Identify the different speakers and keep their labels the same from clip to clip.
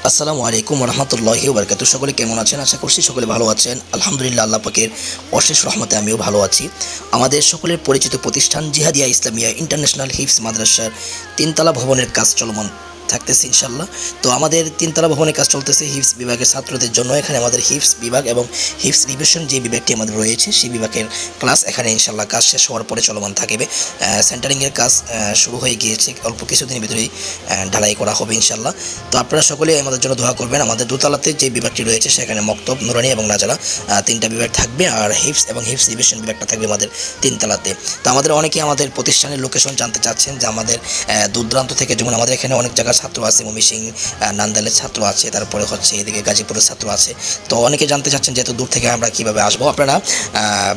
Speaker 1: আসসালামু আলাইকুম রহমতুল্লাহি ওয়া বারাকাতুহু। সকলে কেমন আছেন? আশা করছি সকলে ভালো আছেন। আলহামদুলিল্লাহ, আল্লাহ পাকের অশেষ রহমতে আমিও ভালো আছি। আমাদের সকলের পরিচিত প্রতিষ্ঠান জিহাদিয়া ইসলামিয়া ইন্টারন্যাশনাল হিফজ মাদ্রাসার তিনতলা ভবনের কাজ চলমান থাকতেছে ইনশাল্লাহ। তো আমাদের তিনতলা ভবনের কাজ চলতেছে হিফজ বিভাগের ছাত্রদের জন্য। এখানে আমাদের হিফজ বিভাগ এবং হিফজ রিভিশন যে বিভাগটি আমাদের রয়েছে সেই বিভাগের ক্লাস এখানে ইনশাল্লাহ কাজ শেষ হওয়ার পরে চলমান থাকবে। সেন্টারিংয়ের কাজ শুরু হয়ে গিয়েছে, অল্প কিছুদিনের ভিতরেই ঢালাই করা হবে ইনশাল্লাহ। তো আপনারা সকলে আমাদের জন্য দোয়া করবেন। আমাদের দোতলাতে যে বিভাগটি রয়েছে সেখানে মক্তব, নুরানি এবং নাজারা তিনটা বিভাগ থাকবে, আর হিফজ এবং হিফজ রিভিশন বিভাগটা থাকবে আমাদের তিনতলাতে। তো আমাদের অনেকেই আমাদের প্রতিষ্ঠানের লোকেশন জানতে চাচ্ছেন যে আমাদের দূর দূরান্ত থেকে, যেমন আমাদের এখানে অনেক জায়গার ছাত্র আছে, ময়মনসিংহ নান্দাইলের ছাত্র আছে, তারপরে হচ্ছে এদিকে গাজীপুরের ছাত্র আছে। তো অনেকে জানতে চাচ্ছেন যে এত দূর থেকে আমরা কীভাবে আসবো। আপনারা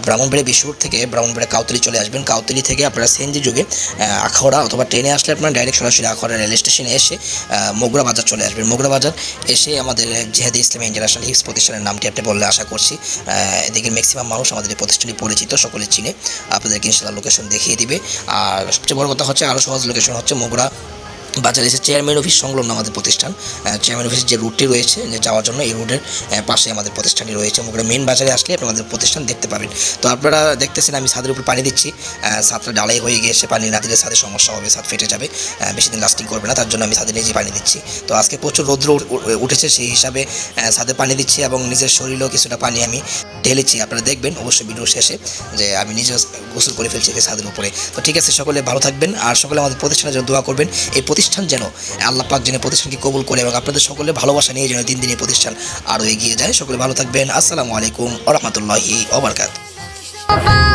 Speaker 1: ব্রাহ্মণবাড়িয়া বিশ্বরোড থেকে ব্রাহ্মণবাড়িয়া কাউতলি চলে আসবেন। কাউতলি থেকে আপনারা সিএনজি যুগে আখাউড়া অথবা ট্রেনে আসলে আপনারা ডাইরেক্ট সরাসরি আখাউড়া রেল স্টেশনে এসে মগরা বাজার চলে আসবেন। মগরা বাজার এসে আমাদের জিহাদিয়া ইসলামিয়া ইন্টারন্যাশনাল হিফজ প্রতিষ্ঠানের নামটি আপনি বললে আশা করছি এদিকে ম্যাক্সিমাম মানুষ আমাদের এই প্রতিষ্ঠানটি পরিচিত, সকলে চিনে, আপনাদেরকে ইনশাআল্লাহ লোকেশন দেখিয়ে দিবে। আর সবচেয়ে বড় কথা হচ্ছে, আরও সহজ লোকেশন হচ্ছে মগরা বাজারে এসে চেয়ারম্যান অফিস সংলগ্ন আমাদের প্রতিষ্ঠান। চেয়ারম্যান অফিসের যে রুটটি রয়েছে যে যাওয়ার জন্য, এই রুটের পাশে আমাদের প্রতিষ্ঠানটি রয়েছে। মোগরা মেন বাজারে আসলে আপনি আমাদের প্রতিষ্ঠান দেখতে পাবেন। তো আপনারা দেখতেছেন আমি ছাদের উপর পানি দিচ্ছি। ছাদটা ডালাই হয়ে গিয়েছে, পানি না দিলে ছাদের সমস্যা হবে, ছাদ ফেটে যাবে, বেশি দিন লাস্টিং করবে না। তার জন্য আমি ছাদে নিজে পানি দিচ্ছি। তো আজকে প্রচুর রৌদ্র উঠেছে, সেই হিসাবে ছাদে পানি দিচ্ছি এবং নিজের শরীরেও কিছুটা পানি আমি ঢেলেছি। আপনারা দেখবেন অবশ্যই ভিডিও শেষে যে আমি নিজে গোসল করে ফেলছি ছাদের উপরে। তো ঠিক আছে, সকলে ভালো থাকবেন আর সকলে আমাদের প্রতিষ্ঠানের জন্য দোয়া করবেন। এই প্রতিষ্ঠান যেন আল্লাহ পাক যেন প্রতিষ্ঠানকে কবুল করে এবং আপনাদের সকলে ভালোবাসা নিয়ে যেন দিন দিন এই প্রতিষ্ঠান আরও এগিয়ে যায়। সকলে ভালো থাকবেন। আসসালামু আলাইকুম ওয়া রাহমাতুল্লাহি ওয়া বারাকাতুহু।